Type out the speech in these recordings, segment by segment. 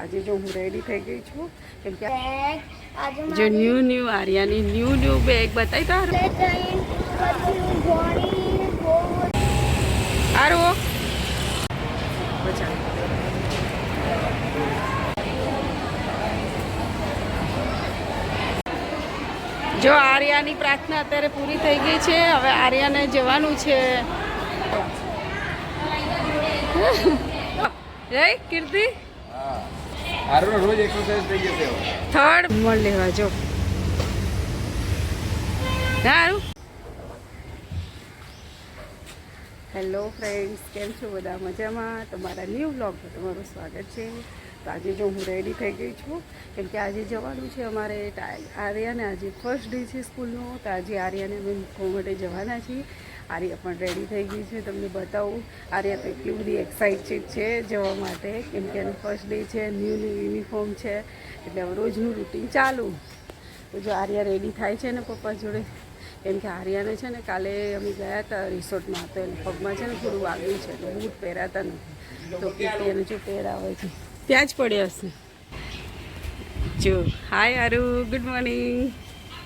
આજે જો હું રેડી થઈ ગઈ છું કેમ કે જો ન્યૂ આર્યાની ન્યૂ બેગ બતાવી તારું જો આર્યાની પ્રાર્થના અત્યારે પૂરી થઈ ગઈ છે. હવે આર્યાને જવાનું છે. જય કીર્તિ રોજ એક્સરસાઇઝ થઈ જશે. થર્ડ મળ લેવા જો સારું. હેલો ફ્રેન્ડ્સ, કેમ છો બધા? મજામાં? તમારા ન્યૂ બ્લોગમાં તમારું સ્વાગત છે. તો આજે જો હું રેડી થઈ ગઈ છું કેમ કે આજે જવાનું છે અમારે આર્યાને. આજે ફર્સ્ટ ડે છે સ્કૂલનો, તો આજે આર્યાને અમે મૂકવા માટે જવાના છીએ. આર્યા પણ રેડી થઈ ગઈ છે. તમને બતાવું, આર્યા તો એટલી બધી એક્સાઇટેડ છે જવા માટે કેમ કે એનું ફર્સ્ટ ડે છે, ન્યૂ યુનિફોર્મ છે, એટલે હવે રોજનું રૂટીન ચાલુ. તો જો આર્યા રેડી થાય છે ને પપ્પા જોડે, કેમ કે આર્યાને છે ને કાલે અમે ગયા હતા રિસોર્ટમાં, તો એને પગમાં છે ને થોડું વાગ્યું છે, તો બૂટ પહેરાતા નથી. તો કીર્તિ એને જો પહેરાવે છે, ત્યાં જ પડ્યા હશે. જો hi Aaru, good morning.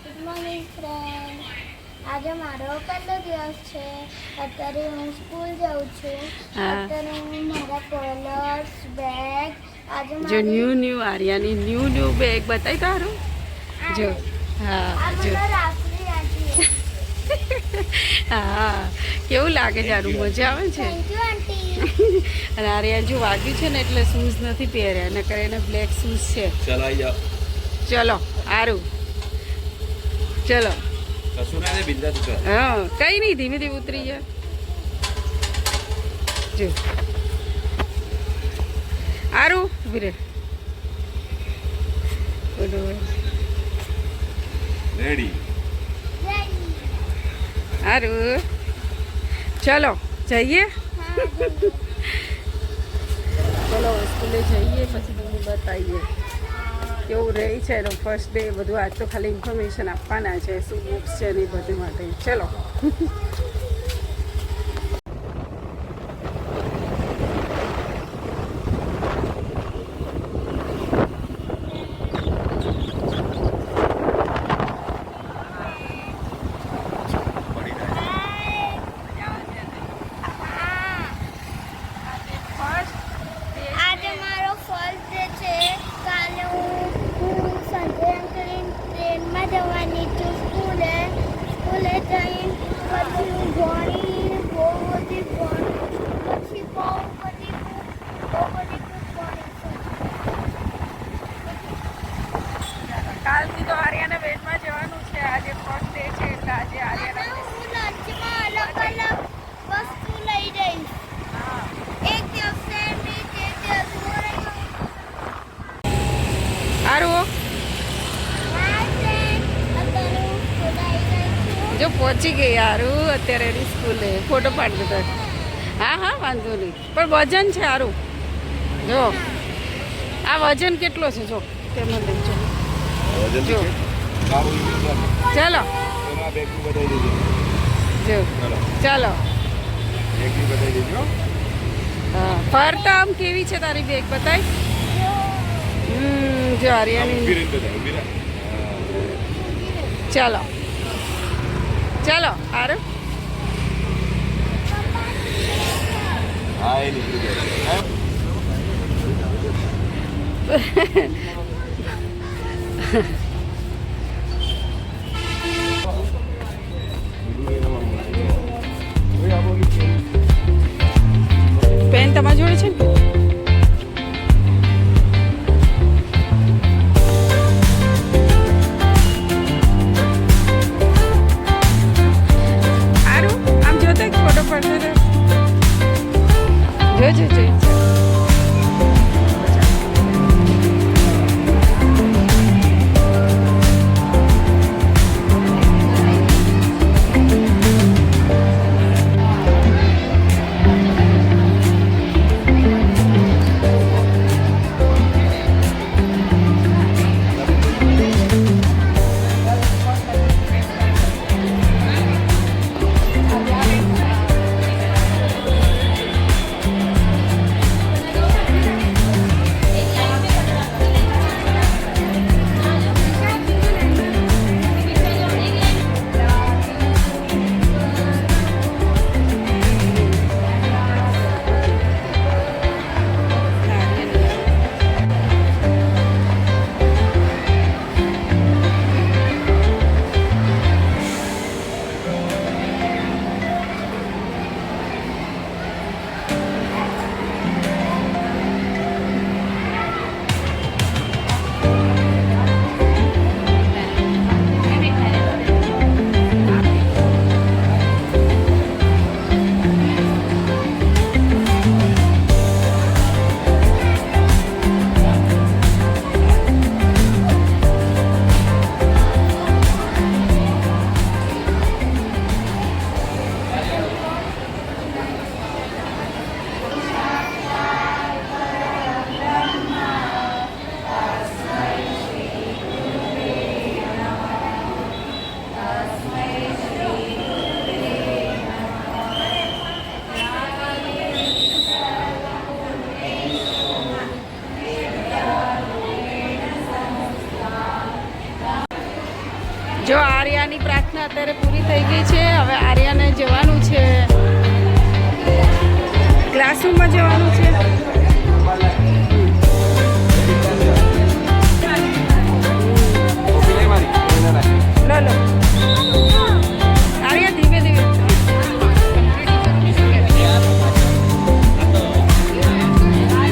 Good morning friend. આજે મારો પહેલો દિવસ છે. અત્યારે હું સ્કૂલ જાઉં છું. અત્યારે હું મારા કલર્સ બેગ આજે જો ન્યૂ આર્યાની ન્યૂ બેગ બતાવી તારું. જો હા જો હા, કેવું લાગે છે આરું? મજા આવે છે. અને આર્યા જો વાગ્યું છે ને એટલે શૂઝ નથી પહેર્યા, નકર એને બ્લેક શૂઝ છે. ચલો આરું, ચલો. હા, કઈ નહીં, ધીમે ધીમે ઉતરી જાય. જો આરું ઉભી રે. રેડી આરું, ચલો જઈએ. ચલો સ્કૂલે જઈએ, પછી તમને બતાવીએ કેવું રહે છે એનો ફર્સ્ટ ડે. બધું આજ તો ખાલી ઇન્ફોર્મેશન આપવાના છે, શું બુક્સ છે ને એ બધું માટે. ચલો કાલથી તો આર્યાને વેટમાં જવાનું છે. આજે ફર્સ્ટ ડે છે એટલે આજે આર્યાને લંચમાં અલગ અલગ વસ્તુ લઈ જઈશ. એક દિવસ સેન્ડવિચ, એક દિવસ આરું જો પહોંચી ગઈ આરું અત્યારે એની સ્કૂલે. ફોટો પાડી દીધો. હા હા, વાંધો નહીં, પણ વજન છે આરું. જો આ વજન કેટલો છે જો, તેમાં લઈ જો. જો ચાલો જો ચાલો. હા, ફરતા આમ કેવી છે તારી બેગ? બતાય. જો આર્યાની. ચાલો ચાલો આરું. પેન તમારી જોડે છે ને? આરું આમ જોતા ફોટો પડતો જોજો જોઈ. અત્યારે પૂરી થઈ ગઈ છે. હવે આર્યાને જવાનું છે ક્લાસરૂમમાં જવાનું છે. લો લો આર્યા ધીમે ધીમે.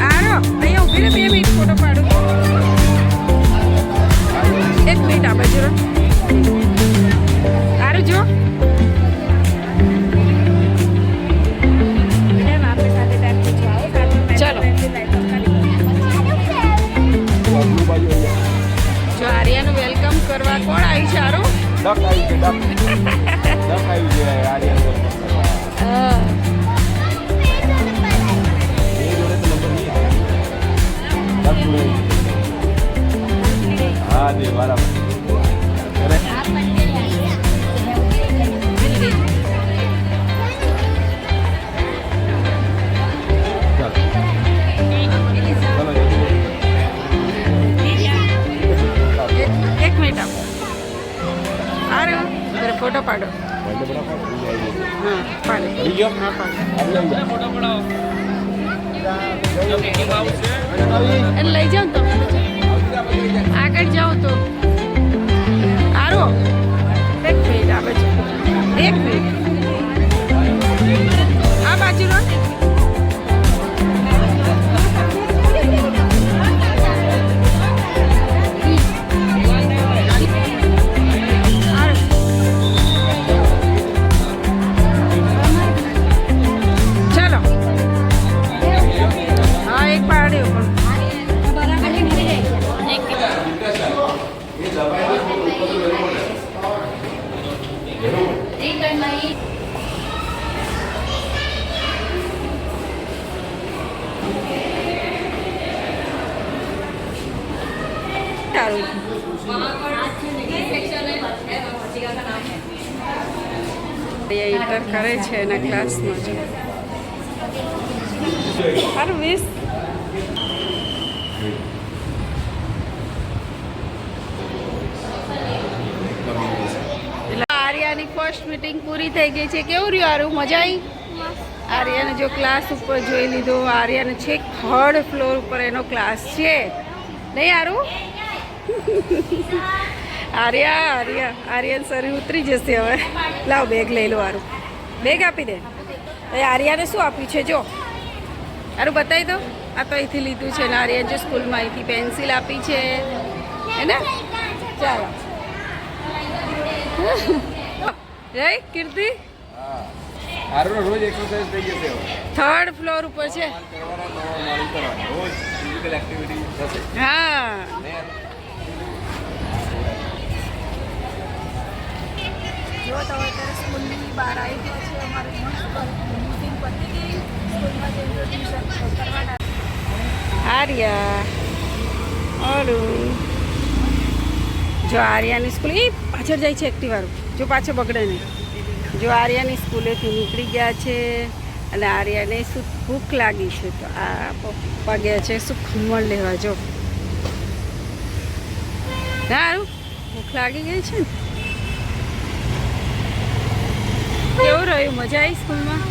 આરો અહીંયા ઊભી રહે 2 મિનિટ ફોટો પાડું. 1 મિનિટ આ બાજુ રહો. આરો જો ચલો જો આર્યાનું વેલકમ કરવા કોણ આવ્યું છે? આરો ડક આવી છે ડક આવી છે આર્યન હા એ જોડે તો નંબર નહીં ડક હા દે બરાબર અરે એક મિનિટ આપો. આરો જરા ફોટો પાડો. હા પાડે. હા પાડે. એટલે લઈ જાઓ ને તમે આગળ જાઓ તો. આરો 1 મિનિટ આવે છે. 1 મિનિટ આ બાજુ રો. ચલો હા એક પાડ્યો પણ ઇન્ટર કરે છે એના ક્લાસમાં જો. સારું 20 આર્યાની ફર્સ્ટ મીટિંગ પૂરી થઈ ગઈ છે. કેવું રહ્યું આરું? મજા આવી? આર્યાને જો ક્લાસ ઉપર જોઈ લીધો. આર્યાને છેક 3rd ફ્લોર ઉપર એનો ક્લાસ છે નહીં આરું? આર્યન સર ઉતરી જશે હવે. લાવ બેગ લઈ લો. આરું બેગ આપી દે. એ આર્યાને શું આપ્યું છે જો આરું બતાવી દો. આ તો અહીંથી લીધું છે ને આર્યન જો સ્કૂલમાં અહીંથી પેન્સિલ આપી છે હે ને. ચાલો જય કીર્તિ. આરોનો રોજ એક્સરસાઇઝ થઈ જશે હવે 3rd ફ્લોર ઉપર છે. રોજ ફિઝિકલ એક્ટિવિટી થશે હા જો તો અત્યારે સ્કૂલની બહાર આવી ગયા છે. અમારે મીટિંગ પતી ગઈ. સ્કૂલમાં જઈને ટ્યુશન કરવાના. આર્યા ઓલું જો આર્યાની સ્કૂલ એ પાછળ જાય છે એક્ટિવાળું. જો પાછળ બગડે નહીં. જો આર્યાની સ્કૂલેથી નીકળી ગયા છે અને આર્યાને શું ભૂખ લાગી છે તો આ પપ્પા ગયા છે શું ખમણ લેવા. જો સારું ભૂખ લાગી ગઈ છે ને. કેવું રહ્યું? મજા આવી સ્કૂલમાં?